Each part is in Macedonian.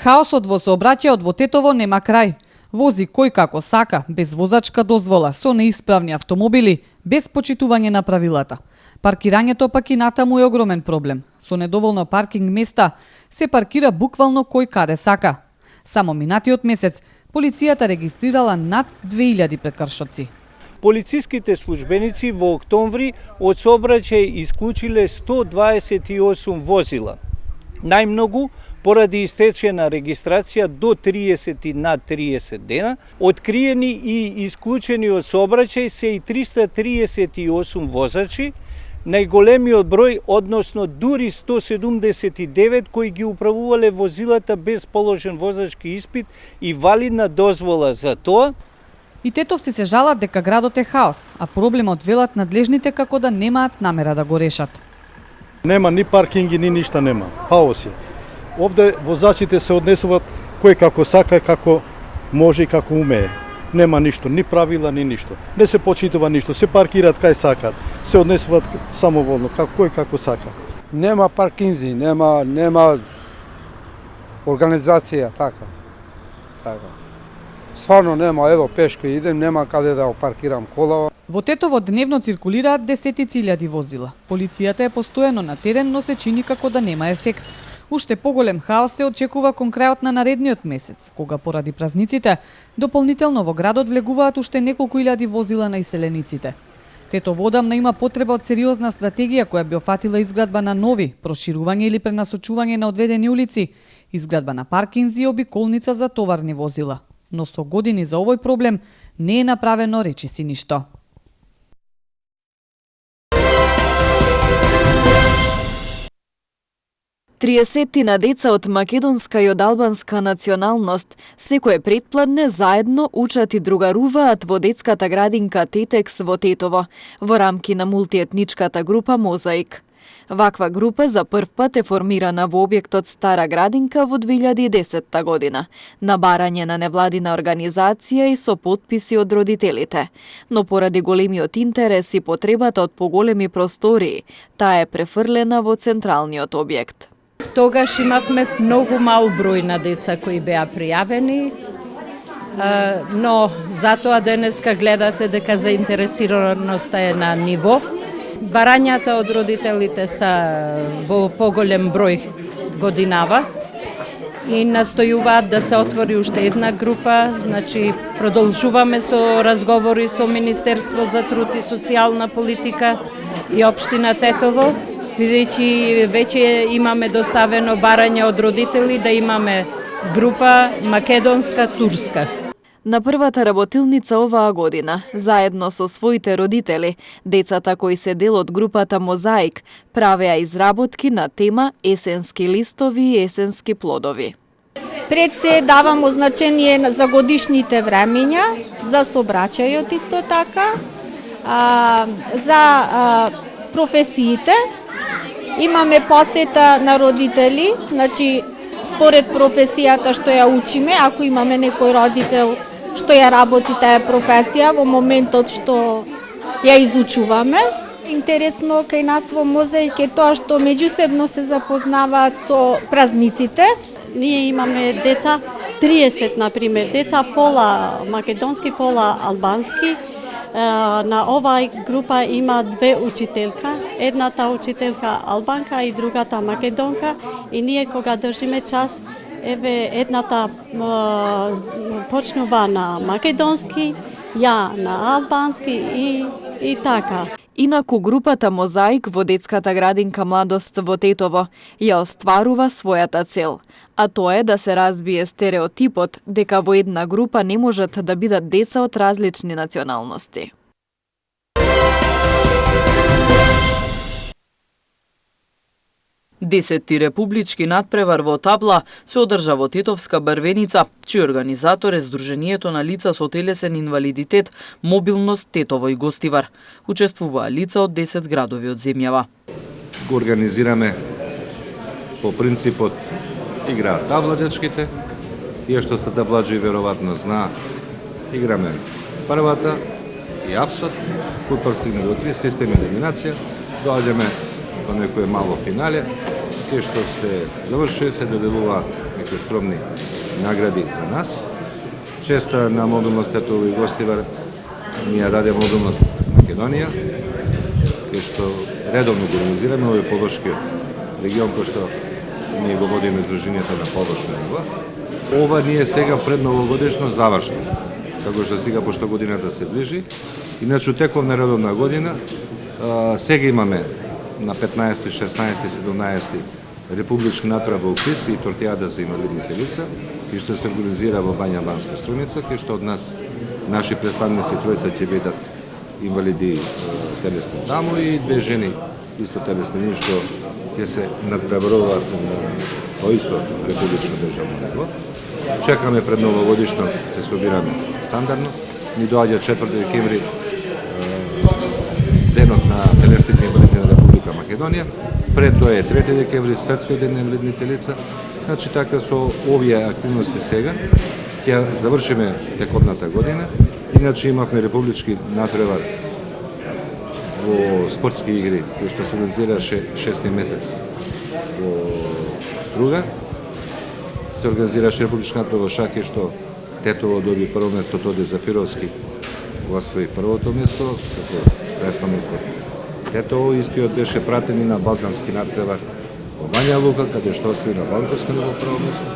Хаосот во сообраќајот во Тетово нема крај. Вози кој како сака, без возачка дозвола, со неисправни автомобили, без почитување на правилата. Паркирањето пак и натаму е огромен проблем. Со недоволно паркинг места се паркира буквално кој каде сака. Само минатиот месец полицијата регистрирала над 2000 прекршоци. Полициските службеници во октомври од сообраќај исклучиле 128 возила. Најмногу поради истечена регистрација до 30 и над 30 дена, откриени и исклучени од сообраќај се и 338 возачи, најголемиот број, односно дури 179 кои ги управувале возилата без положен возачки испит и валидна дозвола за тоа. И тетовци се жалат дека градот е хаос, а проблемот велат надлежните како да немаат намера да го решат. Нема ни паркинги, ни ништа нема. Хаос е. Овде возачите се однесуваат кој како сака, како може и како умее. Нема ништо, ни правила, ни ништо. Не се почитува ништо, се паркираат кај сакаат, се однесуваат самоволно, кој како сака. Нема паркинзи, нема организација, така. Стварно нема, ево пешко идем, нема каде да паркирам кола. Во Тетово дневно циркулираат десетици илјади возила. Полицијата е постојано на терен, но се чини како да нема ефект. Уште поголем хаос се очекува кон крајот на наредниот месец, кога поради празниците дополнително во градот влегуваат уште неколку илјади возила на иселениците. Тетово одамна има потреба од сериозна стратегија која би офатила изградба на нови, проширување или пренасочување на одредени улици, изградба на паркинзи и обиколница за товарни возила. Но со години за овој проблем не е направено речиси ништо. Триесеттина деца од македонска и од албанска националност секое претпладне заедно учат и другаруваат во детската градинка Тетекс во Тетово, во рамки на мултиетничката група Мозаик. Ваква група за прв пат е формирана во објектот Стара градинка во 2010 година, на барање на невладина организација и со потписи од родителите. Но поради големиот интерес и потребата од поголеми простории, таа е префрлена во централниот објект. Тогаш имавме многу мал број на деца кои беа пријавени, но затоа денеска гледате дека заинтересираноста е на ниво. Барањата од родителите се во поголем број годинава и настојуваат да се отвори уште една група, значи продолжуваме со разговори со Министерство за труд и социјална политика и општина Тетово, бидејќи веќе имаме доставено барање од родители да имаме група македонска-турска. На првата работилница оваа година, заедно со своите родители, децата кои се дел од групата Мозаик правеа изработки на тема есенски листови и есенски плодови. Пред се давамо значение за годишните времења, за сообраќајот исто така, за професиите. Имаме посета на родители, значи според професијата што ја учиме, ако имаме некој родител што ја работи таа професија во моментот што ја изучуваме. Интересно кај нас во Мозаик е тоа што меѓусебно се запознаваат со празниците. Ние имаме деца, 30 например, деца пола македонски, пола албански. На оваа група има две учителка, едната учителка албанка и другата македонка, и ние кога држиме час, еве едната почнува на македонски, ја на албански и така. Инаку групата Мозаик во детската градинка Младост во Тетово ја остварува својата цел, а тоа е да се разбие стереотипот дека во една група не можат да бидат деца од различни националности. Десетти републички надпревар во табла се одржа во Тетовска Брвеница, чиј организатор е Сдруженијето на лица со телесен инвалидитет, мобилност Тетово и Гостивар. Учествуваа лица од 10 градови од земјава. Го организираме по принципот играат табладјачките, тие што сте табладжи веројатно знаа, играме првата и апсот, кој стигне до 3 системи елиминација, доаѓаме до некое мало финале, кај што се завршува, се доделуваат такви скромни награди за нас. Честа на мобилност Тетово и Гостивар ни ја даде мобилност Македонија, кај што редовно го организираме овој Полошкиот регион, кој што ние го водиме Сдруженијата на Полошко ниво. Ова ни е сега пред новогодишно завршно, како што сега пошто годината се ближи. Иначе теков на редовна година, сега имаме на 15, 16, 17 републички натпрев во Охрид и тортијада за инвалидните лица, кој што се организира во Бања Банска Струмица, кој што од нас наши представници тројца ќе бидат инвалиди телесни тамо и две жени исто телесни, што ќе се надпреваруваат во исто републичко државно ниво. Чекаме пред новогодишно, се собираме стандардно. Ни доаѓа 4 декември денот на телесните инвалиди на Република Македонија. Пред тоа е 3 декември Светскиот ден на инвалидните лица. Значи така со овие активности сега ќе завршиме текотната година. Иначе имавме републички натпревар во спортски игри, кој што се организираше 6 месец во Струга. Се организираше републички натпревар во шаки, што Тетово доби прво место, Тоде Зафировски го освои првото место, како представник од Тетово. Истиот беше пратен и на балкански натпревар во Бања Лука, каде што освои на балканско ниво прво место.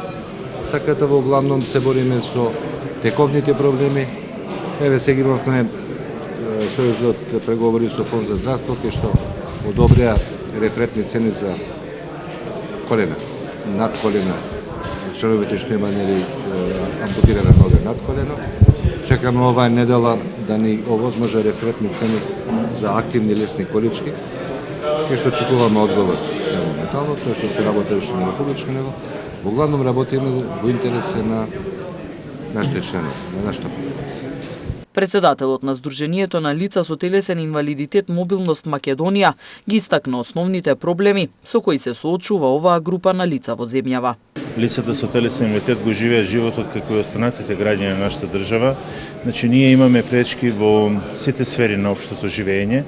Така да во главном се бориме со тековните проблеми. Еве сега имавме Сојузот преговори со Фонд за здравство, кај што одобрија рефретни цени за колена, над колена, членовите што има ампутирана нога над колено. Чекаме оваа недела да ни овозможи рефретни цени за активни лесни колички, кај што чекуваме одговор за моментално, тоа што се работи уште на републичко ниво. Во главном работиме во интерес на нашите членови, на нашата популација. Председателот на Сдруженијето на лица со телесен инвалидитет Мобилност Македонија ги истакна основните проблеми со кои се соочува оваа група на лица во земјава. Лицата со телесен инвалидитет го живеат животот како и останатите граѓани на нашата држава. Значи ние имаме пречки во сите сфери на општото живење.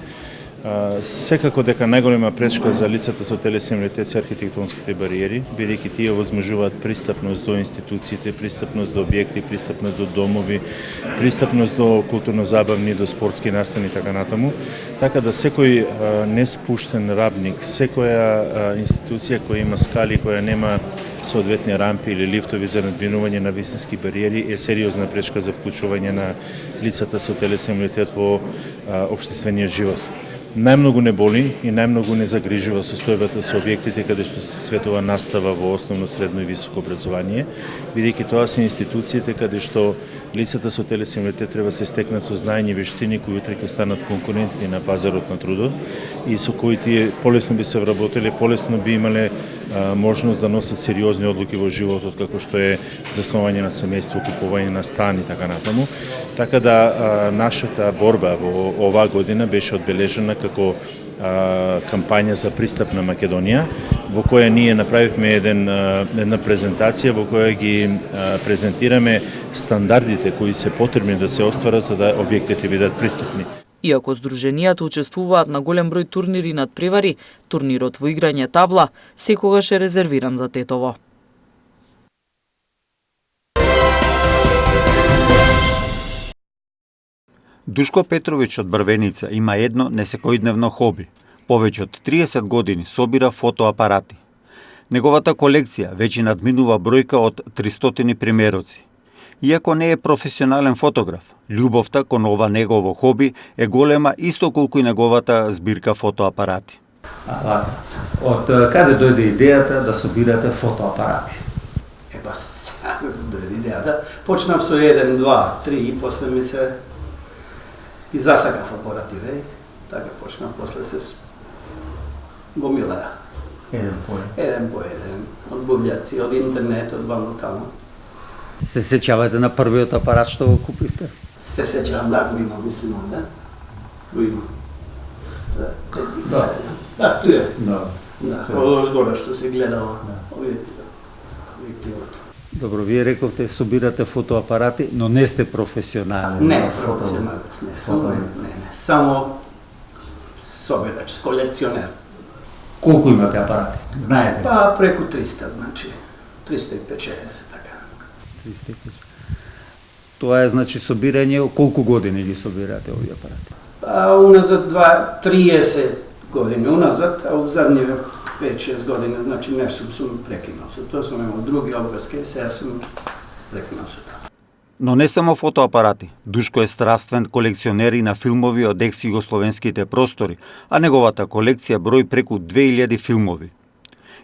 Секако дека најголема пречка за лицата со телесен инвалидитет се архитектонските бариери, бидејќи тие овозможуваат пристапност до институциите, пристапност до објекти, пристапност до домови, пристапност до културно-забавни, до спортски настани и така натаму. Така да секој неспуштен рабник, секоја институција која има скали, која нема соодветни рампи или лифтови за надминување на висински бариери е сериозна пречка за вклучување на лицата со телесен инвалидитет во општествениот живот. Најмногу не боли и најмногу не загрижува состојбата со објектите каде што се светува настава во основно, средно и високо образование, бидејќи тоа се институциите каде што лицата со телесен инвалидитет треба се стекнат со знаење и вештини кои утре ќе станат конкурентни на пазарот на трудот и со кои тие полесно би се вработеле, полесно би имале можност да носат сериозни одлуки во животот, како што е заснување на семејство, купување на стан и така натаму. Така да нашата борба во оваа година беше одбележена како кампања за пристап на Македонија, во која ние направивме една презентација во која ги презентираме стандардите кои се потребни да се остварат за да објектите бидат пристапни. Иако Сдруженијата учествуваат на голем број турнири над превари, турнирот во играње табла секогаш е резервиран за Тетово. Душко Петровиќ од Брвеница има едно несекојдневно хоби. Повеќе од 30 години собира фотоапарати. Неговата колекција веќе надминува бројка од 300 примероци. Иако не е професионален фотограф, љубовта кон ова негово хоби е голема исто колку и неговата збирка фотоапарати. Од каде дојде идејата да собирате фотоапарати? Дојде идејата. Почнав со 1, 2, 3 и после ми се и засакав апарати, така почнав, после се гомилеа. Еден по еден, од бувљаци, од интернет, од ваму таму. Се сеќавате на првиот апарат што го купивте? Се сеќавам, да, го имам, мислимо, да. Го имам. Да, туе. Да, од згоре што се гледало. Објективот. Добро, вие рековте собирате фотоапарати, но не сте професионален. Не, професионалец, не. Само собирач, колекционер. Колку имате апарати? Знаете? Па преку 300, значи. 350 така. 350. Тоа е значи собирање, колку години ги собирате овие апарати? Уназад 30 години уназад, а у задниве 5-6 години, значи нешто сум прекинал со тоа, сум имал други обврски, сега сум прекинал со тоа. Но не само фотоапарати. Душко е страствен колекционер и на филмови од екс-југословенските простори, а неговата колекција брои преку 2000 филмови.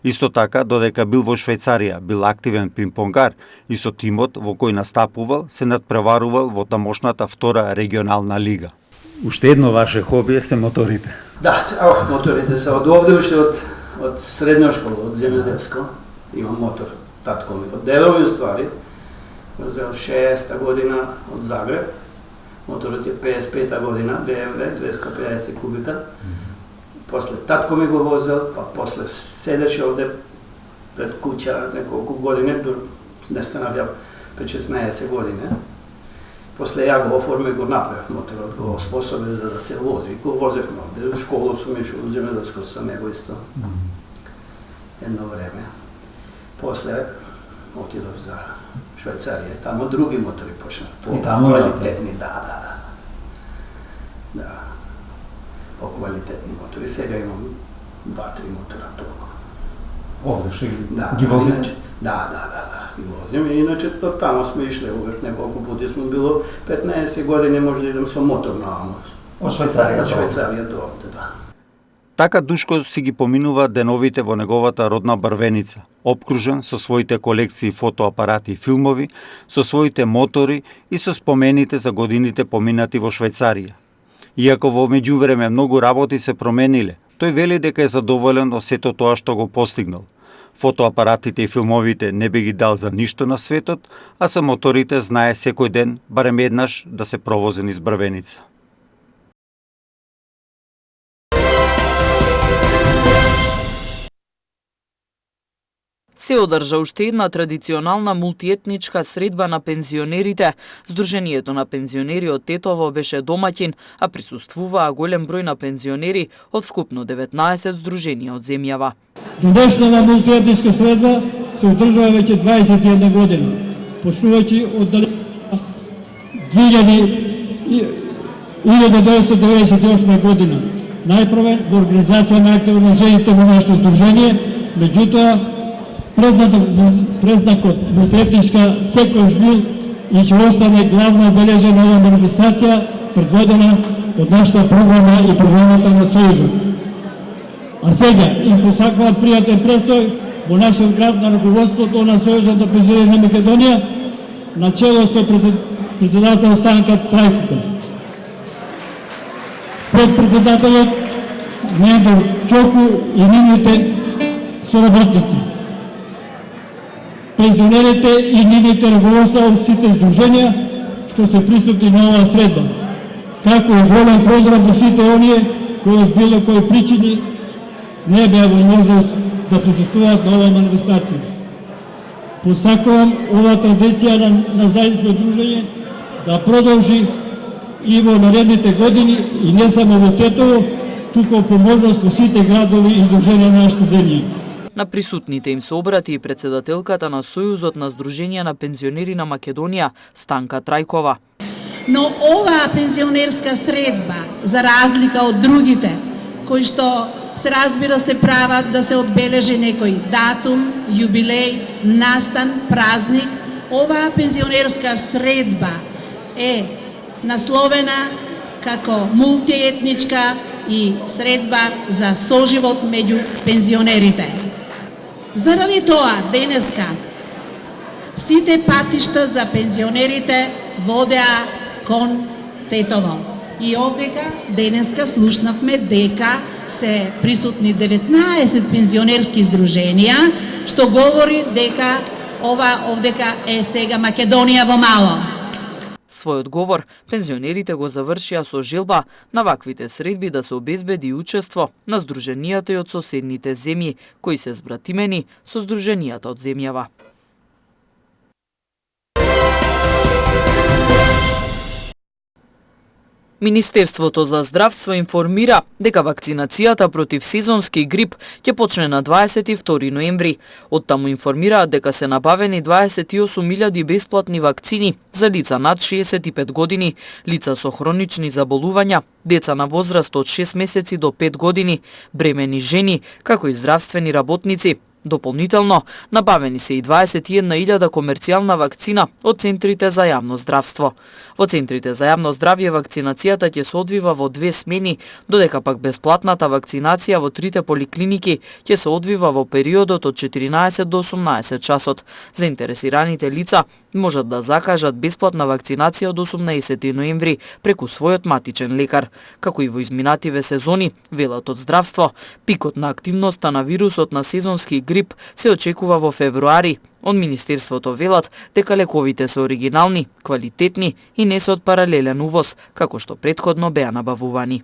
Исто така, додека бил во Швајцарија, бил активен пинг-понгар и со тимот во кој настапувал, се надпреварувал во тамошната втора регионална лига. Уште едно ваше хоби се моторите. Да, моторите се од овде, уште од средна школа, од земјоделско. Имам мотор, татко ми. Од дедо ми, уствари, взел 6-та година од Загреб. Моторот е 55-та година, BMW, 250 кубика. После татко ми го возел, па после седеше овде пред куќа неколку години, не станавја 5-16 години. После ја го оформив, го направив моторот, го способен за да се вози. Го возевме овде, у школу сум ишол, у земјоделско со него исто. Едно време. После отидов за Швајцарија, тамо други мотори почнав, по-квалитетни, да. По-квалитетни мотори. Сега имам 2-3 мотора толку. Овде што ги возите? Да, ги возим. Иначе тамо сме ишле увек неколку пути, сме било 15 години, може да идем со мотор на Амос. Од Швајцарија? Од Швајцарија до овде, да. Така Душко си ги поминува деновите во неговата родна Брвеница, обкружен со своите колекции фотоапарати и филмови, со своите мотори и со спомените за годините поминати во Швајцарија. Иако во меѓувреме многу работи се промениле, тој вели дека е задоволен од сето тоа што го постигнал. Фотоапаратите и филмовите не би ги дал за ништо на светот, а со моторите знае секој ден, барем еднаш, да се провозен из Брвеница. Се одржа уште една традиционална мултиетничка средба на пензионерите. Сдруженијето на пензионери од Тетово беше домаќин, а присуствуваа голем број на пензионери од вкупно 19 здруженија од земјава. Денешната мултиетничка средба се одржува веќе 21 година, почнувајќи од 1998 година. Најпрвен во организација на активно на жените во нашето здружение, меѓутоа презнакот мултиетничка секојаш бил и ќе остане главно обележена ова манифестација предводена од нашата програма и програмата на Сојузот. А сега им посакувам пријатен престој во нашиот град на раководството на Сојузот на пензионери на Македонија, начело со председател Станка Трајкова. Пред председателот Недор Чоку и нивните соработници. Пензионерите и нивните раководства од сите здруженија што се присутни на оваа средба, како и голем поздрав до сите оние кои од било кои причини не беа во можност да присуствуваат на оваа манифестација. Посакувам оваа традиција на заедничко дружење да продолжи и во наредните години и не само во Тетово, туку по можност во сите градови и здруженија на нашата земја. На присутните им се обрати и председателката на Сојузот на Сдруженија на пензионери на Македонија, Станка Трајкова. Но оваа пензионерска средба, за разлика од другите, кои што се разбира се прават да се одбележи некој датум, јубилеј, настан, празник, оваа пензионерска средба е насловена како мултиетничка и средба за соживот меѓу пензионерите. Заради тоа, денеска, сите патишта за пензионерите водеа кон Тетово. И овдека, денеска, слушнавме дека се присутни 19 пензионерски здруженија, што говори дека ова овдека е сега Македонија во мало. Својот говор, пензионерите го завршија со желба на ваквите средби да се обезбеди учество на здруженијата и од соседните земји, кои се збратимени со здруженијата од земјава. Министерството за здравство информира дека вакцинацијата против сезонски грип ќе почне на 22 ноември. Оттаму информираат дека се набавени 28.000 бесплатни вакцини за лица над 65 години, лица со хронични заболувања, деца на возраст од 6 месеци до 5 години, бремени жени, како и здравствени работници. Дополнително, набавени се и 21.000 комерцијална вакцина од центрите за јавно здравство. Во центрите за јавно здравје вакцинацијата ќе се одвива во 2 смени, додека пак бесплатната вакцинација во 3 поликлиники ќе се одвива во периодот од 14 до 18 часот. Заинтересираните лица можат да закажат бесплатна вакцинација од 18 ноември преку својот матичен лекар. Како и во изминативе сезони, велат од здравство, пикот на активноста на вирусот на сезонски грип се очекува во февруари. Од Министерството велат дека лековите се оригинални, квалитетни и не се од паралелен увоз, како што претходно беа набавувани.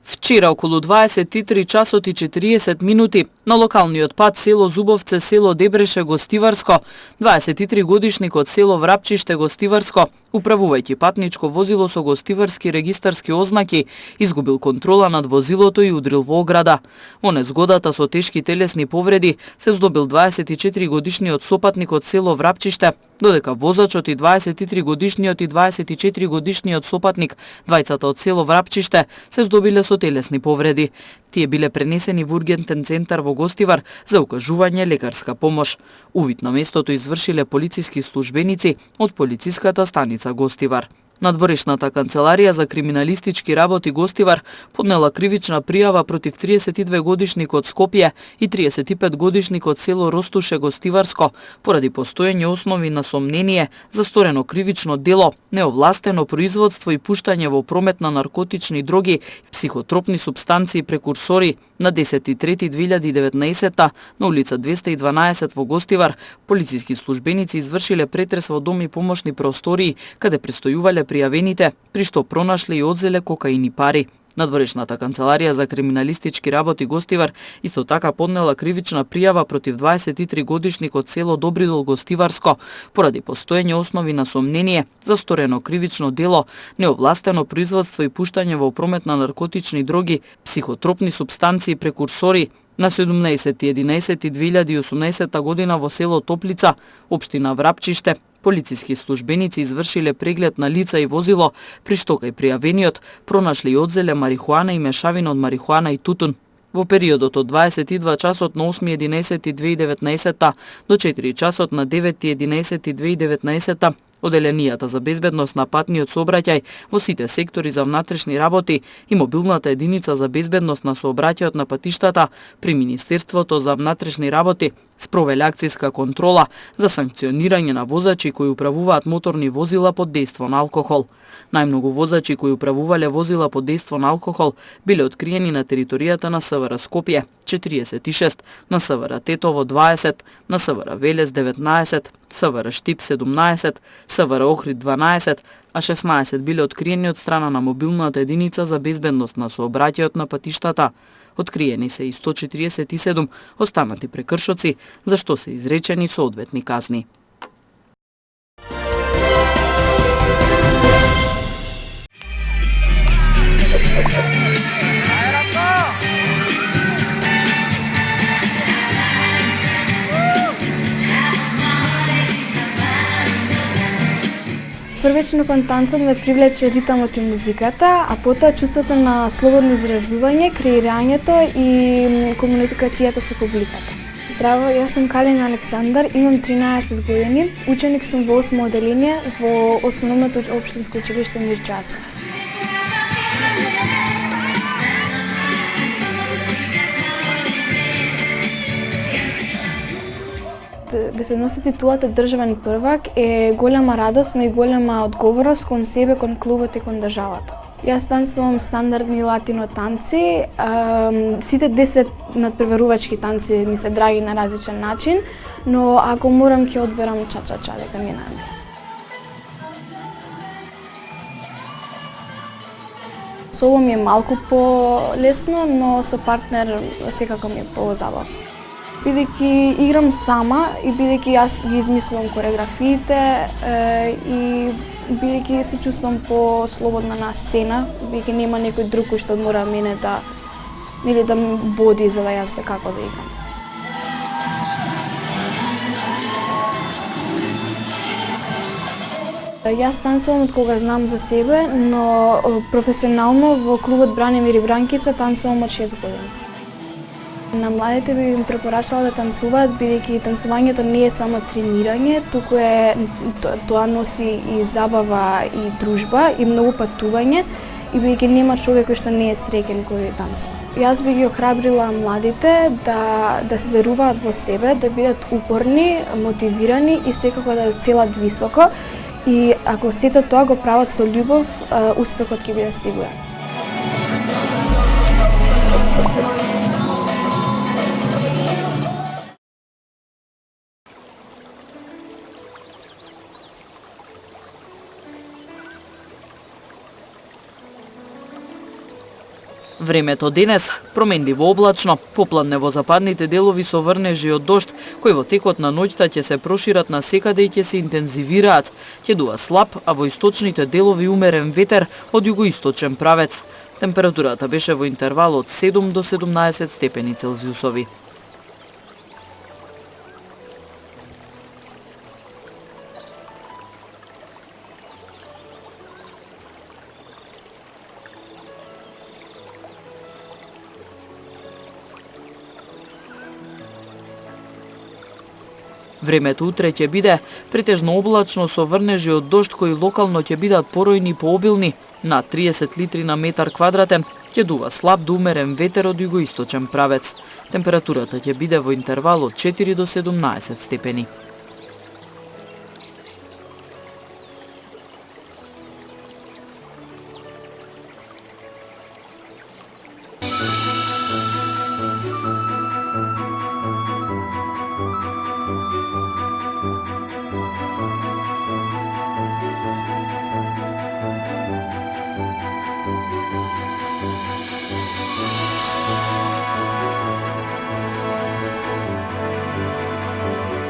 Вчера околу 23 часот и 40 минути на локалниот пат село Зубовце, село Дебреше, Гостиварско, 23 годишникот село Врапчиште, Гостиварско, управувајќи патничко возило со гостиварски регистарски ознаки, изгубил контрола над возилото и удрил во ограда. Во незгодата со тешки телесни повреди се здобил 24 годишниот сопатник од село Врапчиште, додека возачот и 23 годишниот и 24 годишниот сопатник, двајцата од село Врапчиште, се здобиле со телесни повреди. Тие биле пренесени во ургентен центар во Гостивар за укажување лекарска помош. Увид на местото извршиле полициски службеници од полициската станица Гостивар. Надворешната канцеларија за криминалистички работи Гостивар поднела кривична пријава против 32 годишникот Скопје и 35 годишникот село Ростуше, Гостиварско, поради постоење основи на сомнение за сторено кривично дело, неовластено производство и пуштање во промет на наркотични дроги, психотропни супстанции и прекурсори. На 10.3.2019 на улица 212 во Гостивар, полициски службеници извршиле претрес во дом и помошни простории, каде престојувале пријавените, при што пронашле и одзеле кокаин и пари. Надворешната канцеларија за криминалистички работи Гостивар исто така поднела кривична пријава против 23 годишникот село Добридол, Гостиварско, поради постоење основи на сомнение за сторено кривично дело, неовластено производство и пуштање во промет на наркотични дроги, психотропни супстанции и прекурсори. На 17.11.2018 година во село Топлица, општина Врапчиште, полициски службеници извршиле преглед на лица и возило, при што кај пријавениот пронашле и одзеле марихуана и мешавина од марихуана и тутун. Во периодот од 22 часот на 8.11.2019 до 4 часот на 9.11.2019 Оделенијата за безбедност на патниот сообраќај во сите сектори за внатрешни работи и мобилната единица за безбедност на сообраќајот на патиштата при Министерството за внатрешни работи спровеле акцијска контрола за санкционирање на возачи кои управуваат моторни возила под дејство на алкохол. Најмногу возачи кои управувале возила под дејство на алкохол биле откриени на територијата на СВР Скопје 46, на СВР Тетово 20, на СВР Велес 19, СВР Штип 17, СВР Охрид 12, а 16 биле откриени од страна на мобилната единица за безбедност на сообраќајот на патиштата. Откриени се и 147 останати прекршоци, за што се изречени соодветни казни. Првично кон танцот ме привлече ритамот и музиката, а потоа чувството на слободно изразување, креирањето и комуникацијата со публиката. Здраво, јас сум Калина Александар, имам 13 години, ученик сум во 8 оделение во основното општинско училиште Мирчацов. Да се носи титулата државен првак е голема радост, но и голема одговорност кон себе, кон клубот и кон државата. Јас танцувам стандардни латино танци, сите 10 надпреварувачки танци ми се драги на различен начин, но ако морам ќе одберам ча-ча-ча дека ми е најмило. Соло ми е малку по-лесно, но со партнер секако ми е позабавно. Бидејќи играм сама и бидејќи јас ги измислувам кореографиите и бидејќи се чувствувам по-слободна на сцена, бидејќи нема некој друг кој што мора мене да ме води за да јас како да играм. Јас танцувам од кога знам за себе, но професионално во клубот Бранимир и Бранкица танцувам од 6 години. На младите би им препорачала да танцуваат, бидејќи танцувањето не е само тренирање, туку тоа носи и забава и дружба и многу патување, и бидејќи нема човек кој што не е среќен кој танцува. Јас би ги охрабрила младите да се веруваат во себе, да бидат упорни, мотивирани и секако да целат високо. И ако сето тоа го прават со љубов, успехот ќе биде сигурен. Времето денес променливо облачно, попладне во западните делови со врнежи од дожд, кои во текот на ноќта ќе се прошират на секаде и ќе се интензивираат. Ќе дува слаб, а во источните делови умерен ветер од југоисточен правец. Температурата беше во интервал од 7 до 17 степени Целзиусови. Времето утре ќе биде претежно облачно со врнежи од дожд кои локално ќе бидат поројни и пообилни, на 30 литри на метар квадратен, ќе дува слаб до умерен ветер од југоисточен правец. Температурата ќе биде во интервал од 4 до 17 степени.